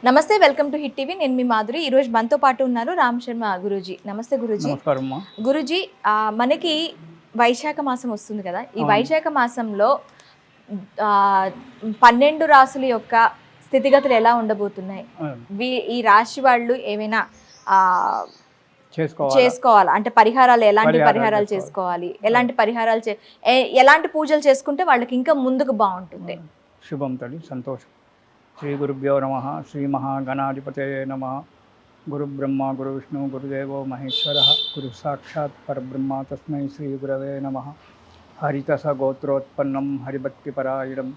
నమస్తే, welcome to hit TV. నేను మీ మాధురి. ఈరోజు మనతో పాటు ఉన్నారు రామ్ శర్మ గురూజీ. నమస్తే గురూజీ. నమస్కారం. గురూజీ, మనకి వైశాఖ మాసం వస్తుంది కదా. ఈ వైశాఖ మాసంలో 12 రాసుల యొక్క స్థితిగతులు ఎలా ఉండబోతున్నాయి? ఈ రాశి వాళ్ళు ఏమైనా చేసుకోవాలి అంటే పరిహారాలు, ఎలాంటి పరిహారాలు చేసుకోవాలి, ఎలాంటి పరిహారాలు ఎలాంటి పూజలు చేసుకుంటే వాళ్ళకి ఇంకా ముందుకు బాగుంటుంది? శుభం తల్లి, సంతోషం. శ్రీ గురుభ్యో నమ. శ్రీ మహాగణాధిపతయే నమ. గురు బ్రహ్మ గురు విష్ణు గురుదేవో మహేశ్వర గురు సాక్షాత్ పరబ్రహ్మ తస్మై శ్రీ గురవే నమ. హరితస గోత్రోత్పన్నం హరిభక్తిపరాయణం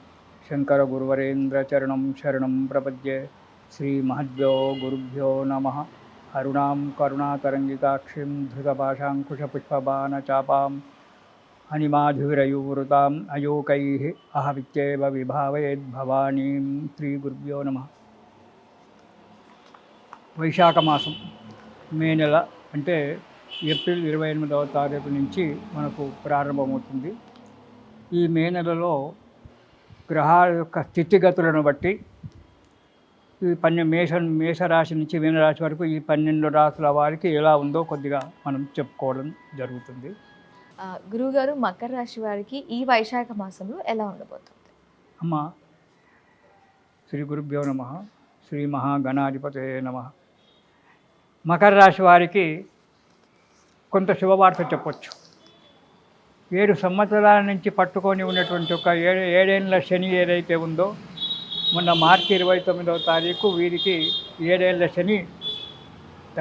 శంకర గురువరేంద్ర చరణం శరణం ప్రపద్యే. శ్రీ మహద్భ్యో గురుభ్యో నమ. అరుణాం కరుణాతరంగితాక్షిం ధృతపాశాంకుశపుష్పబాణ చాపాం అనిమాధురయూవృతాం అయోకైః అహమిత్యేవ విభావయేద్భవానీం. శ్రీ గురుభ్యో నమ. వైశాఖ మాసం మే నెల అంటే ఏప్రిల్ 28వ తారీఖు నుంచి మనకు ప్రారంభమవుతుంది. ఈ మే నెలలో గ్రహాల యొక్క స్థితిగతులను బట్టి ఈ మేషరాశి నుంచి మీనరాశి వరకు ఈ 12 రాశుల వారికి ఎలా ఉందో కొద్దిగా మనం చెప్పుకోవడం జరుగుతుంది. గురువుగారు, మకర రాశి వారికి ఈ వైశాఖ మాసంలో ఎలా ఉండబోతుంది? అమ్మ, శ్రీ గురుభ్యో నమ. శ్రీ మహాగణాధిపతయే నమ. మకర రాశి వారికి కొంత శుభవార్త చెప్పొచ్చు. 7 సంవత్సరాల నుంచి పట్టుకొని ఉన్నటువంటి ఒక ఏడేళ్ల శని ఏదైతే ఉందో, మొన్న మార్చి 29వ తారీఖు వీరికి 7 ఏళ్ల శని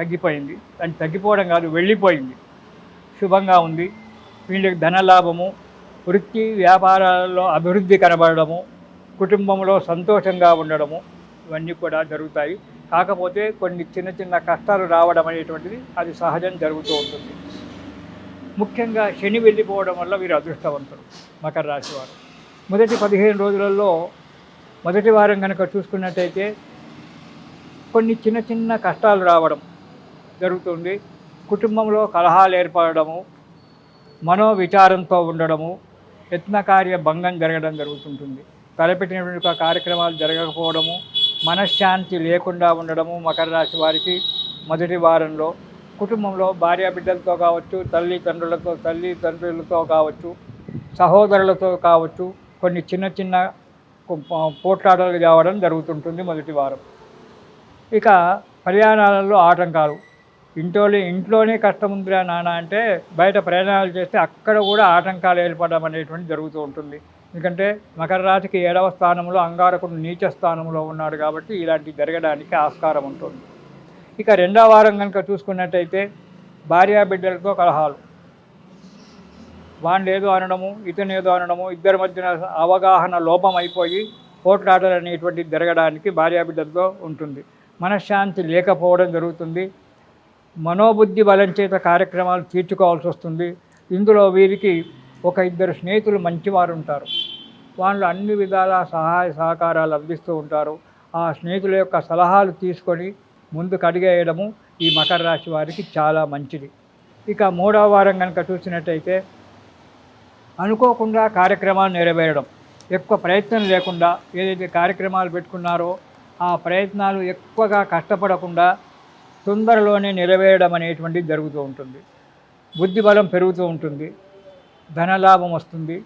తగ్గిపోయింది. దాన్ని తగ్గిపోవడం కాదు, వెళ్ళిపోయింది. శుభంగా ఉంది. వీళ్ళకి ధనలాభము, వృత్తి వ్యాపారాలలో అభివృద్ధి కనబడము, కుటుంబంలో సంతోషంగా ఉండడము, ఇవన్నీ కూడా జరుగుతాయి. కాకపోతే కొన్ని చిన్న చిన్న కష్టాలు రావడం అనేటువంటిది అది సహజం జరుగుతూ ఉంటుంది. ముఖ్యంగా శని వెళ్ళిపోవడం వల్ల వీరు అదృష్టవంతులు మకర రాశి వారు. మొదటి 15 రోజులలో మొదటి వారం కనుక చూసుకున్నట్టయితే కొన్ని చిన్న చిన్న కష్టాలు రావడం జరుగుతుంది. కుటుంబంలో కలహాలు ఏర్పడము, మనోవిచారంతో ఉండడము, యత్నకార్య భంగం జరగడం జరుగుతుంటుంది. తలపెట్టినటువంటి కార్యక్రమాలు జరగకపోవడము, మనశ్శాంతి లేకుండా ఉండడము మకర రాశి వారికి మొదటి వారంలో. కుటుంబంలో భార్యాబిడ్డలతో కావచ్చు, తల్లిదండ్రులతో కావచ్చు, సహోదరులతో కావచ్చు, కొన్ని చిన్న చిన్న పోట్లాటలు కావడం జరుగుతుంటుంది మొదటి వారం. ఇక ప్రయాణాలలో ఆటంకాలు. ఇంట్లోనే కష్టం ఉందిరా నాన్న అంటే బయట ప్రయాణాలు చేస్తే అక్కడ కూడా ఆటంకాలు ఏర్పడడం అనేటువంటి జరుగుతూ ఉంటుంది. ఎందుకంటే మకర రాశికి 7వ స్థానంలో అంగారకుడు నీచ స్థానంలో ఉన్నాడు కాబట్టి ఇలాంటి జరగడానికి ఆస్కారం ఉంటుంది. ఇక 2వ వారం కనుక చూసుకున్నట్టయితే భార్యాబిడ్డలతో కలహాలు, వాళ్ళు ఏదో అనడము, ఇతను ఏదో అనడము, ఇద్దరి మధ్యన అవగాహన లోపం అయిపోయి పోట్లాటలు అనేటువంటి జరగడానికి భార్యాబిడ్డలతో ఉంటుంది. మనశ్శాంతి లేకపోవడం జరుగుతుంది. మనోబుద్ధి బలం చేత కార్యక్రమాలు తీర్చుకోవాల్సి వస్తుంది. ఇందులో వీరికి 1-2 స్నేహితులు మంచివారు ఉంటారు. వాళ్ళు అన్ని విధాల సహాయ సహకారాలు అందిస్తూ ఉంటారు. ఆ స్నేహితుల యొక్క సలహాలు తీసుకొని ముందుకు అడిగేయడము ఈ మకర రాశి వారికి చాలా మంచిది. ఇక 3వ వారం కనుక చూసినట్టయితే అనుకోకుండా కార్యక్రమాలు నెరవేరడం, ఎక్కువ ప్రయత్నం లేకుండా ఏదైతే కార్యక్రమాలు పెట్టుకున్నారో ఆ ప్రయత్నాలు ఎక్కువగా కష్టపడకుండా తొందరలోనే నెరవేరడం అనేటువంటిది జరుగుతూ ఉంటుంది. బుద్ధి బలం పెరుగుతూ ఉంటుంది. ధనలాభం వస్తుంది.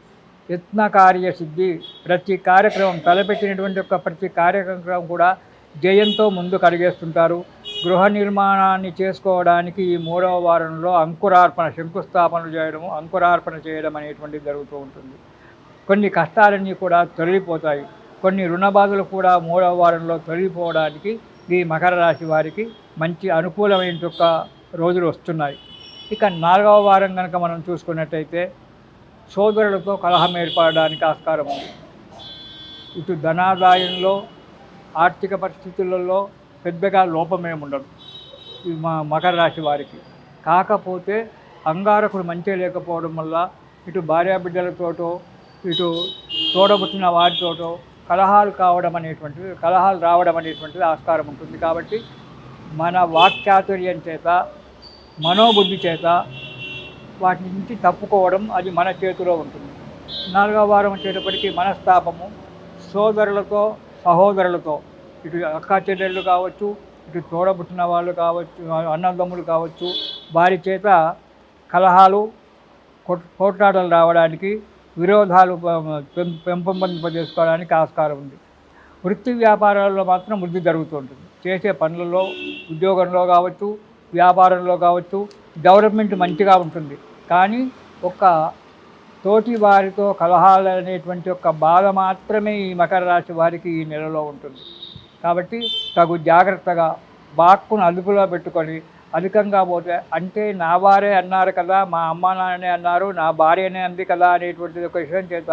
యత్నకార్య సిద్ధి. ప్రతి కార్యక్రమం తలపెట్టినటువంటి ప్రతి కార్యక్రమం కూడా జయంతో ముందుకు అడిగేస్తుంటారు. గృహ నిర్మాణాన్ని చేసుకోవడానికి ఈ 3వ వారంలో అంకురార్పణ చేయడం అనేటువంటిది జరుగుతూ ఉంటుంది. కొన్ని కష్టాలన్నీ కూడా తొలగిపోతాయి. కొన్ని రుణ బాధలు కూడా 3వ వారంలో తొలగిపోవడానికి ఈ మకర రాశి వారికి మంచి అనుకూలమైన రోజులు వస్తున్నాయి. ఇక 4వ వారం కనుక మనం చూసుకున్నట్టయితే సోదరులతో కలహం ఏర్పడడానికి ఆస్కారం ఉంది. ఇటు ధనాదాయంలో, ఆర్థిక పరిస్థితులలో పెద్దగా లోపమేముండదు ఈ మకర రాశి వారికి. కాకపోతే అంగారకుడు మంచిగా లేకపోవడం వల్ల ఇటు భార్యాబిడ్డలతోటో, ఇటు తోడబుట్టిన వారితోటో కలహాలు రావడం అనేటువంటిది ఆస్కారం ఉంటుంది. కాబట్టి మన వాక్చాతుర్యం చేత, మనోబుద్ధి చేత వాటి నుంచి తప్పుకోవడం అది మన చేతిలో ఉంటుంది. 4వ వారం వచ్చేటప్పటికి మనస్తాపము, సోదరులతో సహోదరులతో ఇటు అక్కా చెల్లెళ్ళు కావచ్చు, ఇటు తోడబుట్టిన వాళ్ళు కావచ్చు, అన్నదమ్ములు కావచ్చు, వారి చేత కలహాలు పోట్లాటలు రావడానికి, విరోధాలు పెంపొందింపజేసుకోవడానికి ఆస్కారం ఉంది. వృత్తి వ్యాపారాల్లో మాత్రం వృద్ధి జరుగుతుంటుంది. చేసే పనులలో, ఉద్యోగంలో కావచ్చు, వ్యాపారంలో కావచ్చు డెవలప్మెంట్ మంచిగా ఉంటుంది. కానీ ఒక తోటి వారితో కలహాలు అనేటువంటి ఒక బాధ మాత్రమే ఈ మకర రాశి వారికి ఈ నెలలో ఉంటుంది. కాబట్టి తగు జాగ్రత్తగా బాక్కును అదుపులో పెట్టుకొని, అధికంగా పోతే అంటే నా వారే అన్నారు కదా, మా అమ్మ నాన్ననే అన్నారు, నా భార్యనే అంది కదా అనేటువంటి ఒక విషయం చేత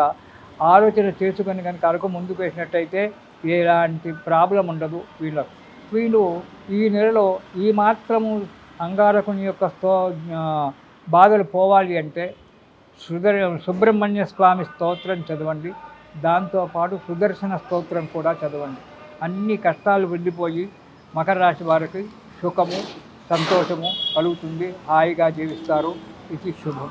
ఆలోచన చేసుకొని కనుక అరకు ముందుకు వేసినట్టయితే ఎలాంటి ప్రాబ్లం ఉండదు వీళ్ళకు. వీళ్ళు ఈ నెలలో ఈ మాత్రము అంగారకుని యొక్క బాధలు పోవాలి అంటే సుబ్రహ్మణ్య స్వామి స్తోత్రం చదవండి. దాంతోపాటు సుదర్శన స్తోత్రం కూడా చదవండి. అన్ని కష్టాలు వెళ్ళిపోయి మకర రాశి వారికి సుఖము, సంతోషము కలుగుతుంది. హాయిగా జీవిస్తారు. ఇది శుభం.